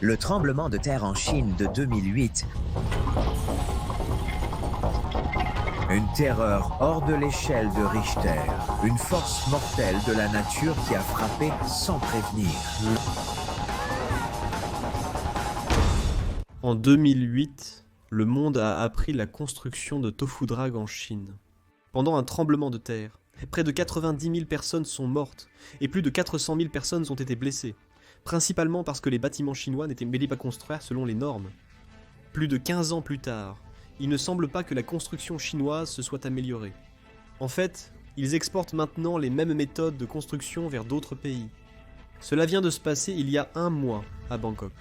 Le tremblement de terre en Chine de 2008. Une terreur hors de l'échelle de Richter. Une force mortelle de la nature qui a frappé sans prévenir. En 2008, le monde a appris la construction de Tofu Drag en Chine. Pendant un tremblement de terre, près de 90 000 personnes sont mortes et plus de 400 000 personnes ont été blessées, principalement parce que les bâtiments chinois n'étaient pas construits selon les normes. Plus de 15 ans plus tard, il ne semble pas que la construction chinoise se soit améliorée. En fait, ils exportent maintenant les mêmes méthodes de construction vers d'autres pays. Cela vient de se passer il y a un mois à Bangkok.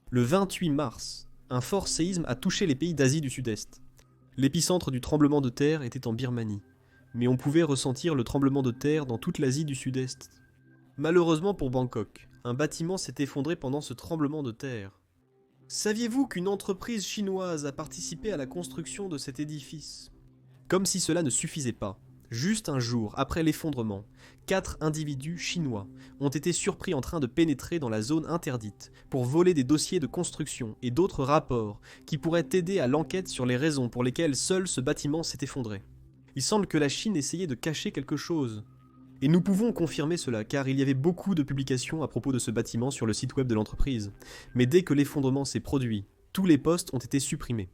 Le 28 mars, un fort séisme a touché les pays d'Asie du Sud-Est. L'épicentre du tremblement de terre était en Birmanie, mais on pouvait ressentir le tremblement de terre dans toute l'Asie du Sud-Est. Malheureusement pour Bangkok, un bâtiment s'est effondré pendant ce tremblement de terre. Saviez-vous qu'une entreprise chinoise a participé à la construction de cet édifice ? Comme si cela ne suffisait pas, juste un jour après l'effondrement, 4 individus chinois ont été surpris en train de pénétrer dans la zone interdite pour voler des dossiers de construction et d'autres rapports qui pourraient aider à l'enquête sur les raisons pour lesquelles seul ce bâtiment s'est effondré. Il semble que la Chine essayait de cacher quelque chose. Et nous pouvons confirmer cela car il y avait beaucoup de publications à propos de ce bâtiment sur le site web de l'entreprise. Mais dès que l'effondrement s'est produit, tous les postes ont été supprimés.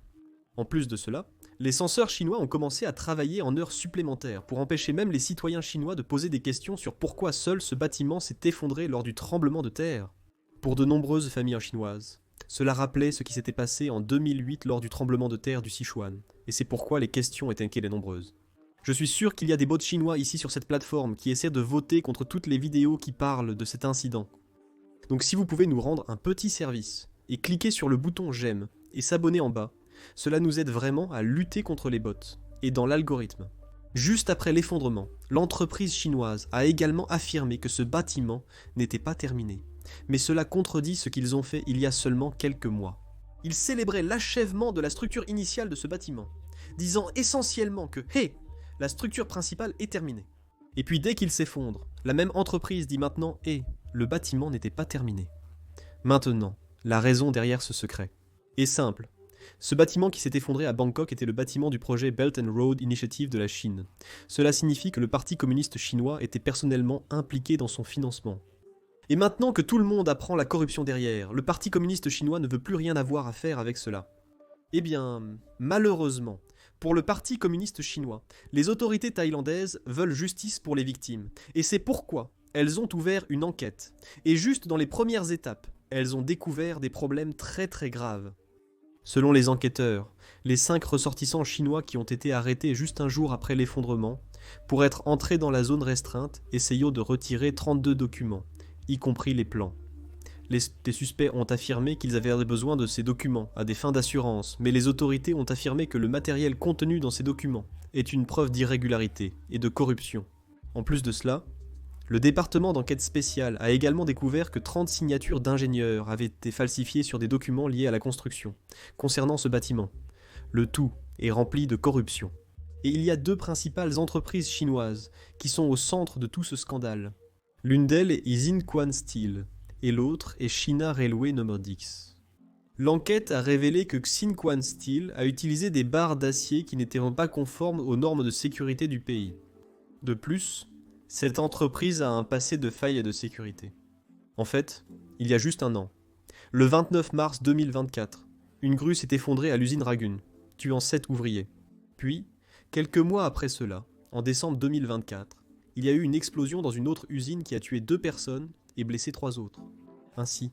En plus de cela, les censeurs chinois ont commencé à travailler en heures supplémentaires pour empêcher même les citoyens chinois de poser des questions sur pourquoi seul ce bâtiment s'est effondré lors du tremblement de terre. Pour de nombreuses familles chinoises, cela rappelait ce qui s'était passé en 2008 lors du tremblement de terre du Sichuan, et c'est pourquoi les questions étaient nombreuses. Je suis sûr qu'il y a des bots chinois ici sur cette plateforme qui essaient de voter contre toutes les vidéos qui parlent de cet incident. Donc si vous pouvez nous rendre un petit service, et cliquer sur le bouton j'aime, et s'abonner en bas, cela nous aide vraiment à lutter contre les bots, et dans l'algorithme. Juste après l'effondrement, l'entreprise chinoise a également affirmé que ce bâtiment n'était pas terminé. Mais cela contredit ce qu'ils ont fait il y a seulement quelques mois. Ils célébraient l'achèvement de la structure initiale de ce bâtiment, disant essentiellement que « Hey, la structure principale est terminée ». Et puis dès qu'il s'effondre, la même entreprise dit maintenant « Hey, le bâtiment n'était pas terminé ». Maintenant, la raison derrière ce secret est simple. Ce bâtiment qui s'est effondré à Bangkok était le bâtiment du projet Belt and Road Initiative de la Chine. Cela signifie que le Parti communiste chinois était personnellement impliqué dans son financement. Et maintenant que tout le monde apprend la corruption derrière, le Parti communiste chinois ne veut plus rien avoir à faire avec cela. Eh bien, malheureusement, pour le Parti communiste chinois, les autorités thaïlandaises veulent justice pour les victimes. Et c'est pourquoi elles ont ouvert une enquête. Et juste dans les premières étapes, elles ont découvert des problèmes très très graves. Selon les enquêteurs, les 5 ressortissants chinois qui ont été arrêtés juste un jour après l'effondrement, pour être entrés dans la zone restreinte, essayant de retirer 32 documents, y compris les plans. Les suspects ont affirmé qu'ils avaient besoin de ces documents à des fins d'assurance, mais les autorités ont affirmé que le matériel contenu dans ces documents est une preuve d'irrégularité et de corruption. En plus de cela, le département d'enquête spéciale a également découvert que 30 signatures d'ingénieurs avaient été falsifiées sur des documents liés à la construction, concernant ce bâtiment. Le tout est rempli de corruption. Et il y a 2 principales entreprises chinoises qui sont au centre de tout ce scandale. L'une d'elles est Xinquan Steel, et l'autre est China Railway No. 10. L'enquête a révélé que Xinquan Steel a utilisé des barres d'acier qui n'étaient pas conformes aux normes de sécurité du pays. De plus, Cette entreprise a un passé de failles et de sécurité. En fait, il y a juste un an, le 29 mars 2024, une grue s'est effondrée à l'usine Ragun, tuant 7 ouvriers. Puis, quelques mois après cela, en décembre 2024, il y a eu une explosion dans une autre usine qui a tué 2 personnes et blessé 3 autres. Ainsi,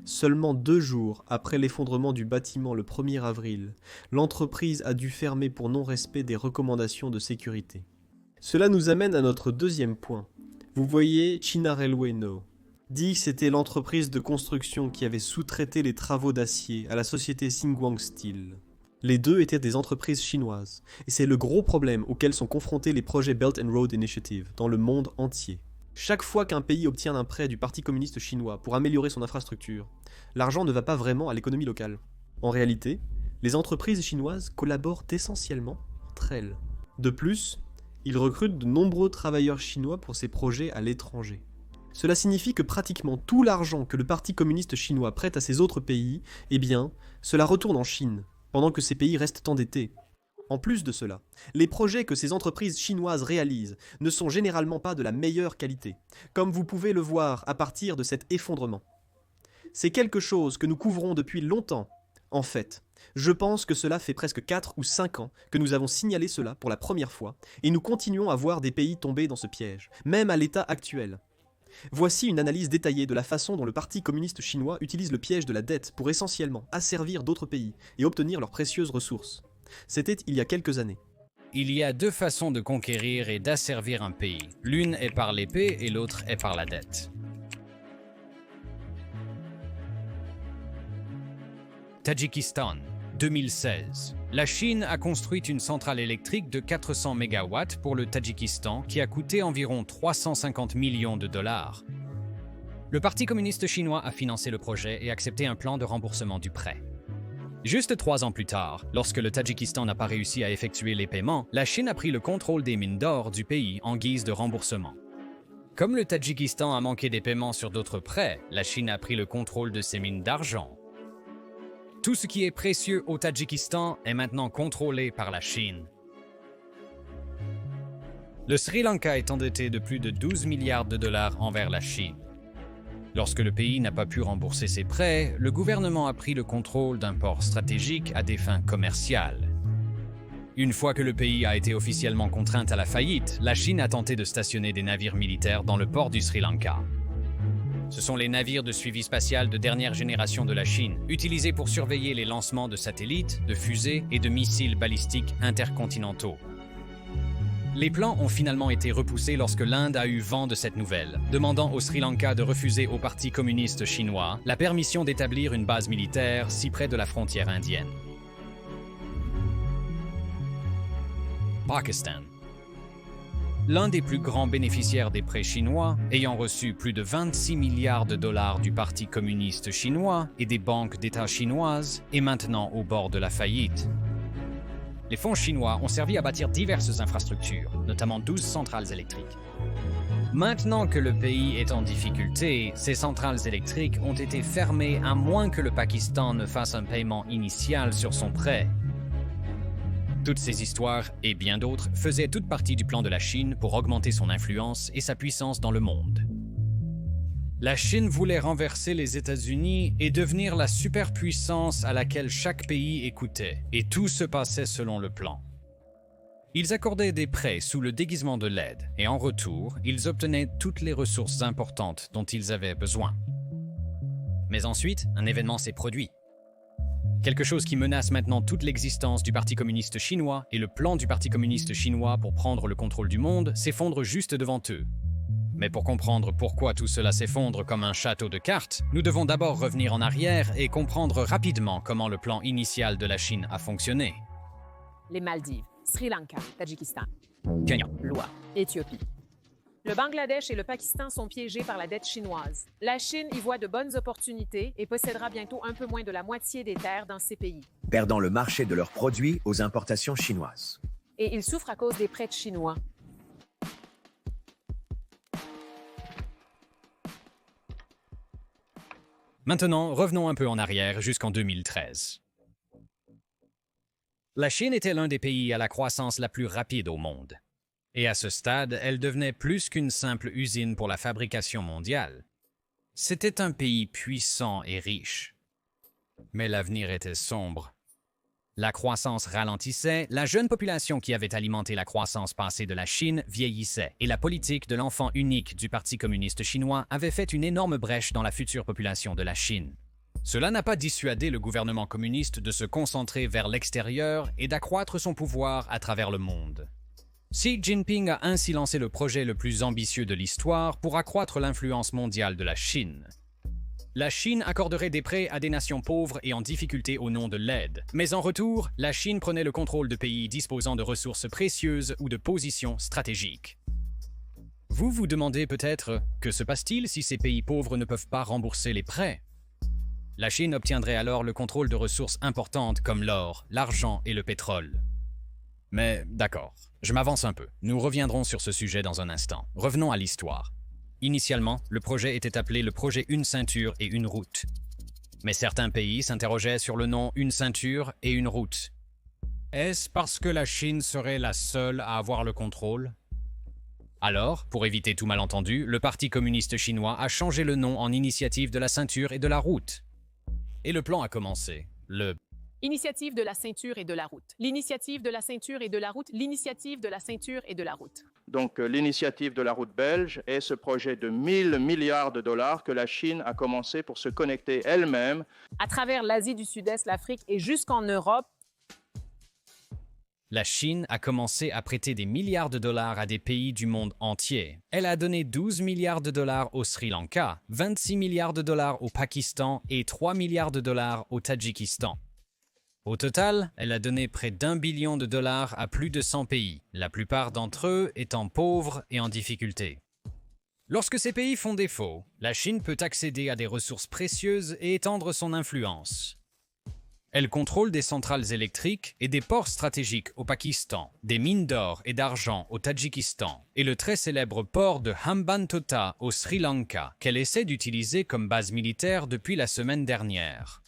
seulement 2 jours après l'effondrement du bâtiment le 1er avril, l'entreprise a dû fermer pour non-respect des recommandations de sécurité. Cela nous amène à notre deuxième point. Vous voyez China Railway No. Dit que c'était l'entreprise de construction qui avait sous-traité les travaux d'acier à la société Xinguang Steel. Les deux étaient des entreprises chinoises, et c'est le gros problème auquel sont confrontés les projets Belt and Road Initiative dans le monde entier. Chaque fois qu'un pays obtient un prêt du Parti communiste chinois pour améliorer son infrastructure, l'argent ne va pas vraiment à l'économie locale. En réalité, les entreprises chinoises collaborent essentiellement entre elles. De plus, ils recrutent de nombreux travailleurs chinois pour ces projets à l'étranger. Cela signifie que pratiquement tout l'argent que le Parti communiste chinois prête à ces autres pays, eh bien, cela retourne en Chine, pendant que ces pays restent endettés. En plus de cela, les projets que ces entreprises chinoises réalisent ne sont généralement pas de la meilleure qualité, comme vous pouvez le voir à partir de cet effondrement. C'est quelque chose que nous couvrons depuis longtemps. En fait, je pense que cela fait presque 4 ou 5 ans que nous avons signalé cela pour la première fois, et nous continuons à voir des pays tomber dans ce piège, même à l'état actuel. Voici une analyse détaillée de la façon dont le Parti communiste chinois utilise le piège de la dette pour essentiellement asservir d'autres pays et obtenir leurs précieuses ressources. C'était il y a quelques années. Il y a 2 façons de conquérir et d'asservir un pays. L'une est par l'épée et l'autre est par la dette. Tadjikistan, 2016. La Chine a construit une centrale électrique de 400 MW pour le Tadjikistan qui a coûté environ 350 millions de dollars. Le Parti communiste chinois a financé le projet et accepté un plan de remboursement du prêt. Juste 3 ans plus tard, lorsque le Tadjikistan n'a pas réussi à effectuer les paiements, la Chine a pris le contrôle des mines d'or du pays en guise de remboursement. Comme le Tadjikistan a manqué des paiements sur d'autres prêts, la Chine a pris le contrôle de ces mines d'argent. Tout ce qui est précieux au Tadjikistan est maintenant contrôlé par la Chine. Le Sri Lanka est endetté de plus de 12 milliards de dollars envers la Chine. Lorsque le pays n'a pas pu rembourser ses prêts, le gouvernement a pris le contrôle d'un port stratégique à des fins commerciales. Une fois que le pays a été officiellement contraint à la faillite, la Chine a tenté de stationner des navires militaires dans le port du Sri Lanka. Ce sont les navires de suivi spatial de dernière génération de la Chine, utilisés pour surveiller les lancements de satellites, de fusées et de missiles balistiques intercontinentaux. Les plans ont finalement été repoussés lorsque l'Inde a eu vent de cette nouvelle, demandant au Sri Lanka de refuser au Parti communiste chinois la permission d'établir une base militaire si près de la frontière indienne. Pakistan. L'un des plus grands bénéficiaires des prêts chinois, ayant reçu plus de 26 milliards de dollars du Parti communiste chinois et des banques d'État chinoises, est maintenant au bord de la faillite. Les fonds chinois ont servi à bâtir diverses infrastructures, notamment 12 centrales électriques. Maintenant que le pays est en difficulté, ces centrales électriques ont été fermées à moins que le Pakistan ne fasse un paiement initial sur son prêt. Toutes ces histoires, et bien d'autres, faisaient toute partie du plan de la Chine pour augmenter son influence et sa puissance dans le monde. La Chine voulait renverser les États-Unis et devenir la superpuissance à laquelle chaque pays écoutait, et tout se passait selon le plan. Ils accordaient des prêts sous le déguisement de l'aide, et en retour, ils obtenaient toutes les ressources importantes dont ils avaient besoin. Mais ensuite, un événement s'est produit. Quelque chose qui menace maintenant toute l'existence du Parti communiste chinois, et le plan du Parti communiste chinois pour prendre le contrôle du monde s'effondre juste devant eux. Mais pour comprendre pourquoi tout cela s'effondre comme un château de cartes, nous devons d'abord revenir en arrière et comprendre rapidement comment le plan initial de la Chine a fonctionné. Les Maldives, Sri Lanka, Tadjikistan, Kenya. Loi, Éthiopie. Le Bangladesh et le Pakistan sont piégés par la dette chinoise. La Chine y voit de bonnes opportunités et possédera bientôt un peu moins de la moitié des terres dans ces pays. Perdant le marché de leurs produits aux importations chinoises. Et ils souffrent à cause des prêts chinois. Maintenant, revenons un peu en arrière jusqu'en 2013. La Chine était l'un des pays à la croissance la plus rapide au monde. Et à ce stade, elle devenait plus qu'une simple usine pour la fabrication mondiale. C'était un pays puissant et riche. Mais l'avenir était sombre. La croissance ralentissait, la jeune population qui avait alimenté la croissance passée de la Chine vieillissait, et la politique de l'enfant unique du Parti communiste chinois avait fait une énorme brèche dans la future population de la Chine. Cela n'a pas dissuadé le gouvernement communiste de se concentrer vers l'extérieur et d'accroître son pouvoir à travers le monde. Xi Jinping a ainsi lancé le projet le plus ambitieux de l'histoire pour accroître l'influence mondiale de la Chine. La Chine accorderait des prêts à des nations pauvres et en difficulté au nom de l'aide. Mais en retour, la Chine prenait le contrôle de pays disposant de ressources précieuses ou de positions stratégiques. Vous vous demandez peut-être, que se passe-t-il si ces pays pauvres ne peuvent pas rembourser les prêts? La Chine obtiendrait alors le contrôle de ressources importantes comme l'or, l'argent et le pétrole. Mais d'accord, je m'avance un peu. Nous reviendrons sur ce sujet dans un instant. Revenons à l'histoire. Initialement, le projet était appelé le projet Une ceinture et une route. Mais certains pays s'interrogeaient sur le nom Une ceinture et une route. Est-ce parce que la Chine serait la seule à avoir le contrôle? Alors, pour éviter tout malentendu, le Parti communiste chinois a changé le nom en Initiative de la ceinture et de la route. Et le plan a commencé. Initiative de la ceinture et de la route. L'initiative de la ceinture et de la route. L'initiative de la ceinture et de la route. Donc l'initiative de la route belge est ce projet de 1000 milliards de dollars que la Chine a commencé pour se connecter elle-même À travers l'Asie du Sud-Est, l'Afrique et jusqu'en Europe. La Chine a commencé à prêter des milliards de dollars à des pays du monde entier. Elle a donné 12 milliards de dollars au Sri Lanka, 26 milliards de dollars au Pakistan et 3 milliards de dollars au Tadjikistan. Au total, elle a donné près d'1 billion de dollars à plus de 100 pays, la plupart d'entre eux étant pauvres et en difficulté. Lorsque ces pays font défaut, la Chine peut accéder à des ressources précieuses et étendre son influence. Elle contrôle des centrales électriques et des ports stratégiques au Pakistan, des mines d'or et d'argent au Tadjikistan et le très célèbre port de Hambantota au Sri Lanka qu'elle essaie d'utiliser comme base militaire depuis la semaine dernière.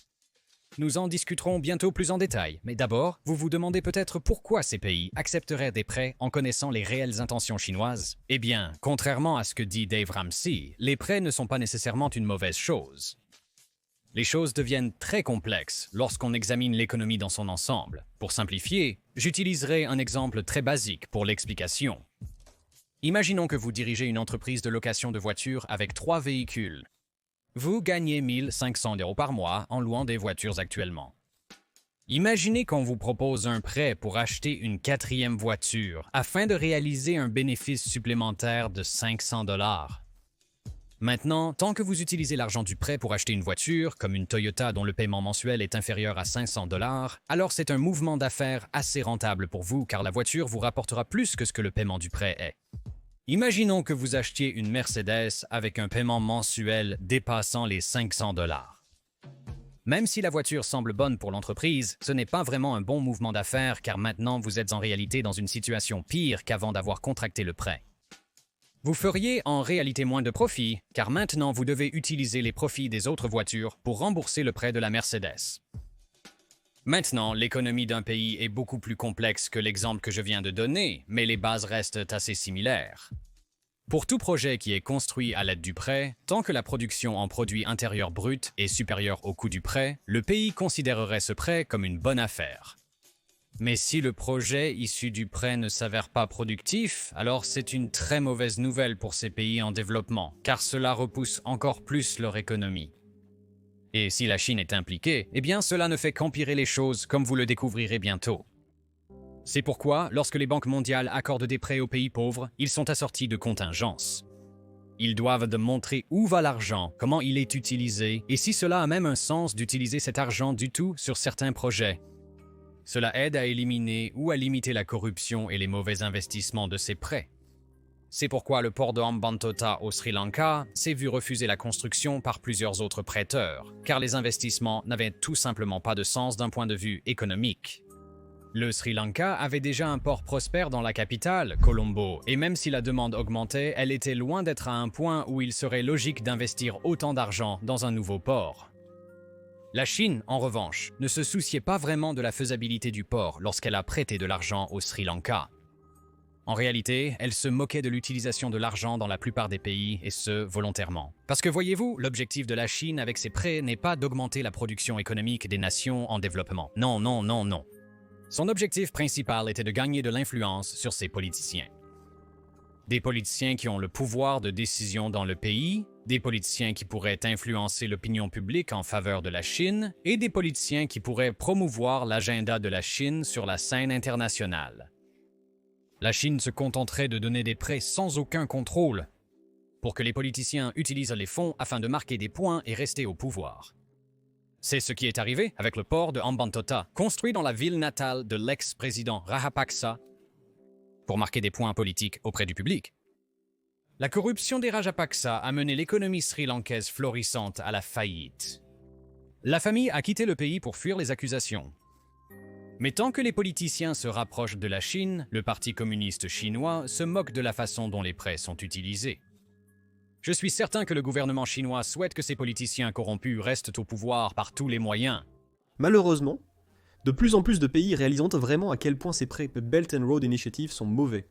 Nous en discuterons bientôt plus en détail, mais d'abord, vous vous demandez peut-être pourquoi ces pays accepteraient des prêts en connaissant les réelles intentions chinoises? Eh bien, contrairement à ce que dit Dave Ramsey, les prêts ne sont pas nécessairement une mauvaise chose. Les choses deviennent très complexes lorsqu'on examine l'économie dans son ensemble. Pour simplifier, j'utiliserai un exemple très basique pour l'explication. Imaginons que vous dirigez une entreprise de location de voitures avec 3 véhicules. Vous gagnez 1 500 € par mois en louant des voitures actuellement. Imaginez qu'on vous propose un prêt pour acheter une 4e voiture afin de réaliser un bénéfice supplémentaire de 500 $. Maintenant, tant que vous utilisez l'argent du prêt pour acheter une voiture, comme une Toyota dont le paiement mensuel est inférieur à 500 $, alors c'est un mouvement d'affaires assez rentable pour vous car la voiture vous rapportera plus que ce que le paiement du prêt est. Imaginons que vous achetiez une Mercedes avec un paiement mensuel dépassant les 500 $. Même si la voiture semble bonne pour l'entreprise, ce n'est pas vraiment un bon mouvement d'affaires car maintenant vous êtes en réalité dans une situation pire qu'avant d'avoir contracté le prêt. Vous feriez en réalité moins de profits car maintenant vous devez utiliser les profits des autres voitures pour rembourser le prêt de la Mercedes. Maintenant, l'économie d'un pays est beaucoup plus complexe que l'exemple que je viens de donner, mais les bases restent assez similaires. Pour tout projet qui est construit à l'aide du prêt, tant que la production en produit intérieur brut est supérieure au coût du prêt, le pays considérerait ce prêt comme une bonne affaire. Mais si le projet issu du prêt ne s'avère pas productif, alors c'est une très mauvaise nouvelle pour ces pays en développement, car cela repousse encore plus leur économie. Et si la Chine est impliquée, eh bien cela ne fait qu'empirer les choses comme vous le découvrirez bientôt. C'est pourquoi, lorsque les banques mondiales accordent des prêts aux pays pauvres, ils sont assortis de contingences. Ils doivent montrer où va l'argent, comment il est utilisé, et si cela a même un sens d'utiliser cet argent du tout sur certains projets. Cela aide à éliminer ou à limiter la corruption et les mauvais investissements de ces prêts. C'est pourquoi le port de Hambantota au Sri Lanka s'est vu refuser la construction par plusieurs autres prêteurs, car les investissements n'avaient tout simplement pas de sens d'un point de vue économique. Le Sri Lanka avait déjà un port prospère dans la capitale, Colombo, et même si la demande augmentait, elle était loin d'être à un point où il serait logique d'investir autant d'argent dans un nouveau port. La Chine, en revanche, ne se souciait pas vraiment de la faisabilité du port lorsqu'elle a prêté de l'argent au Sri Lanka. En réalité, elle se moquait de l'utilisation de l'argent dans la plupart des pays, et ce, volontairement. Parce que voyez-vous, l'objectif de la Chine avec ses prêts n'est pas d'augmenter la production économique des nations en développement. Non, non, non, non. Son objectif principal était de gagner de l'influence sur ses politiciens. Des politiciens qui ont le pouvoir de décision dans le pays, des politiciens qui pourraient influencer l'opinion publique en faveur de la Chine, et des politiciens qui pourraient promouvoir l'agenda de la Chine sur la scène internationale. La Chine se contenterait de donner des prêts sans aucun contrôle, pour que les politiciens utilisent les fonds afin de marquer des points et rester au pouvoir. C'est ce qui est arrivé avec le port de Hambantota, construit dans la ville natale de l'ex-président Rajapaksa, pour marquer des points politiques auprès du public. La corruption des Rajapaksa a mené l'économie sri-lankaise florissante à la faillite. La famille a quitté le pays pour fuir les accusations. Mais tant que les politiciens se rapprochent de la Chine, le Parti communiste chinois se moque de la façon dont les prêts sont utilisés. Je suis certain que le gouvernement chinois souhaite que ces politiciens corrompus restent au pouvoir par tous les moyens. Malheureusement, de plus en plus de pays réalisent vraiment à quel point ces prêts Belt and Road Initiative sont mauvais.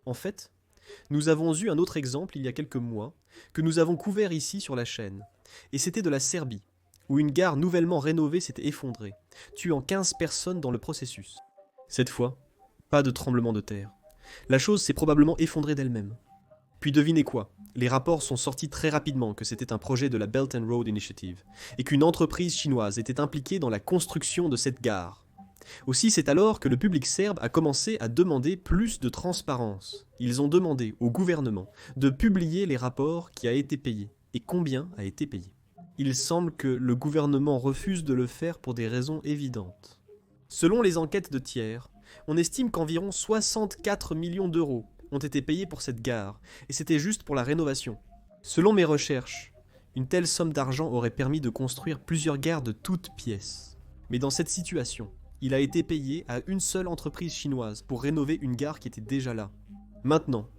En fait, nous avons eu un autre exemple il y a quelques mois, que nous avons couvert ici sur la chaîne, et c'était de la Serbie, où une gare nouvellement rénovée s'était effondrée, tuant 15 personnes dans le processus. Cette fois, pas de tremblement de terre. La chose s'est probablement effondrée d'elle-même. Puis devinez quoi? Les rapports sont sortis très rapidement que c'était un projet de la Belt and Road Initiative, et qu'une entreprise chinoise était impliquée dans la construction de cette gare. Aussi, c'est alors que le public serbe a commencé à demander plus de transparence. Ils ont demandé au gouvernement de publier les rapports qui a été payé, et combien a été payé. Il semble que le gouvernement refuse de le faire pour des raisons évidentes. Selon les enquêtes de tiers, on estime qu'environ 64 millions d'euros ont été payés pour cette gare, et c'était juste pour la rénovation. Selon mes recherches, une telle somme d'argent aurait permis de construire plusieurs gares de toutes pièces. Mais dans cette situation, il a été payé à une seule entreprise chinoise pour rénover une gare qui était déjà là. Maintenant,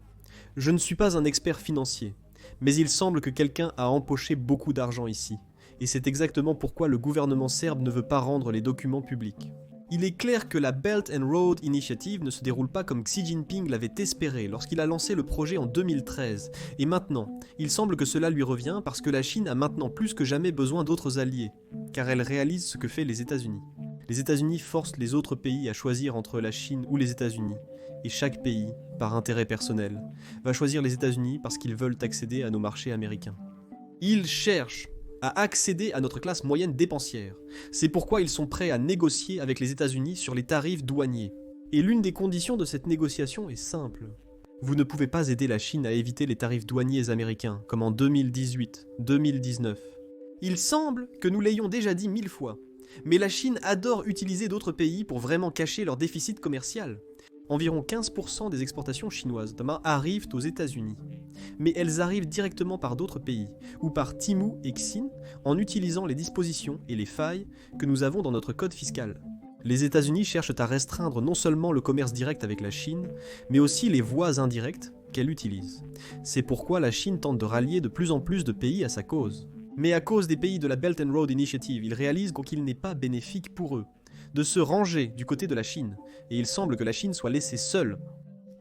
je ne suis pas un expert financier, mais il semble que quelqu'un a empoché beaucoup d'argent ici, et c'est exactement pourquoi le gouvernement serbe ne veut pas rendre les documents publics. Il est clair que la Belt and Road Initiative ne se déroule pas comme Xi Jinping l'avait espéré lorsqu'il a lancé le projet en 2013, et maintenant, il semble que cela lui revient parce que la Chine a maintenant plus que jamais besoin d'autres alliés, car elle réalise ce que fait les États-Unis. Les États-Unis forcent les autres pays à choisir entre la Chine ou les États-Unis, et chaque pays, par intérêt personnel, va choisir les États-Unis parce qu'ils veulent accéder à nos marchés américains. Ils cherchent à accéder à notre classe moyenne dépensière. C'est pourquoi ils sont prêts à négocier avec les États-Unis sur les tarifs douaniers. Et l'une des conditions de cette négociation est simple. Vous ne pouvez pas aider la Chine à éviter les tarifs douaniers américains, comme en 2018, 2019. Il semble que nous l'ayons déjà dit 1000 fois, mais la Chine adore utiliser d'autres pays pour vraiment cacher leur déficit commercial. Environ 15% des exportations chinoises arrivent aux États-Unis, mais elles arrivent directement par d'autres pays, ou par Temu et Xin, en utilisant les dispositions et les failles que nous avons dans notre code fiscal. Les États-Unis cherchent à restreindre non seulement le commerce direct avec la Chine, mais aussi les voies indirectes qu'elle utilise. C'est pourquoi la Chine tente de rallier de plus en plus de pays à sa cause. Mais à cause des pays de la Belt and Road Initiative, ils réalisent qu'il n'est pas bénéfique pour eux de se ranger du côté de la Chine, et il semble que la Chine soit laissée seule.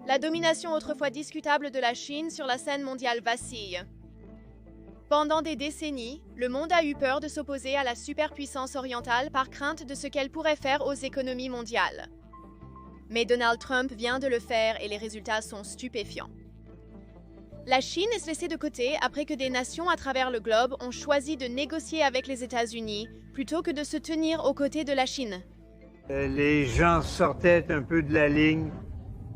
La domination autrefois discutable de la Chine sur la scène mondiale vacille. Pendant des décennies, le monde a eu peur de s'opposer à la superpuissance orientale par crainte de ce qu'elle pourrait faire aux économies mondiales. Mais Donald Trump vient de le faire et les résultats sont stupéfiants. La Chine est laissée de côté après que des nations à travers le globe ont choisi de négocier avec les États-Unis plutôt que de se tenir aux côtés de la Chine. Les gens sortaient un peu de la ligne.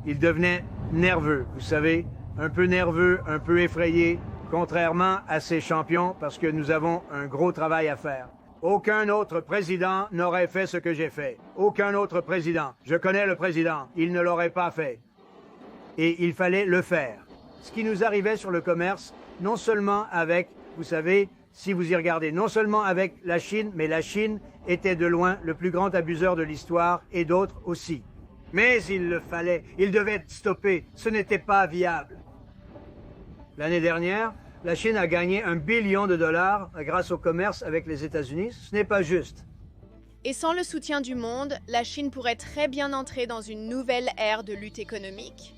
Ils devenaient nerveux, vous savez, un peu nerveux, un peu effrayés, contrairement à ces champions, parce que nous avons un gros travail à faire. Aucun autre président n'aurait fait ce que j'ai fait. Aucun autre président. Je connais le président. Il ne l'aurait pas fait. Et il fallait le faire. Ce qui nous arrivait sur le commerce, non seulement avec, vous savez, si vous y regardez, non seulement avec la Chine, mais la Chine était de loin le plus grand abuseur de l'histoire et d'autres aussi. Mais il le fallait, il devait être stoppé, ce n'était pas viable. L'année dernière, la Chine a gagné $1 billion grâce au commerce avec les États-Unis, ce n'est pas juste. Et sans le soutien du monde, la Chine pourrait très bien entrer dans une nouvelle ère de lutte économique.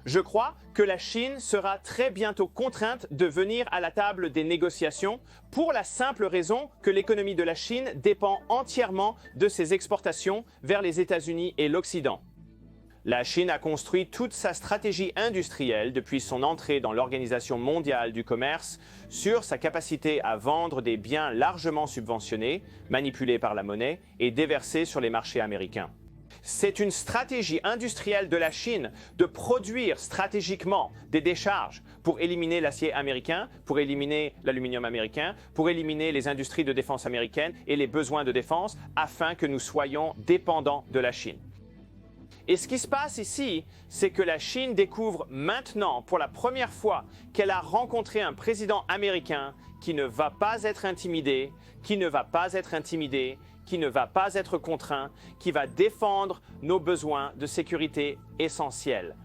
Je crois que la Chine sera très bientôt contrainte de venir à la table des négociations pour la simple raison que l'économie de la Chine dépend entièrement de ses exportations vers les États-Unis et l'Occident. La Chine a construit toute sa stratégie industrielle depuis son entrée dans l'Organisation mondiale du commerce sur sa capacité à vendre des biens largement subventionnés, manipulés par la monnaie et déversés sur les marchés américains. C'est une stratégie industrielle de la Chine de produire stratégiquement des décharges pour éliminer l'acier américain, pour éliminer l'aluminium américain, pour éliminer les industries de défense américaines et les besoins de défense afin que nous soyons dépendants de la Chine. Et ce qui se passe ici, c'est que la Chine découvre maintenant, pour la première fois, qu'elle a rencontré un président américain qui ne va pas être intimidé, qui ne va pas être contraint, qui va défendre nos besoins de sécurité essentiels.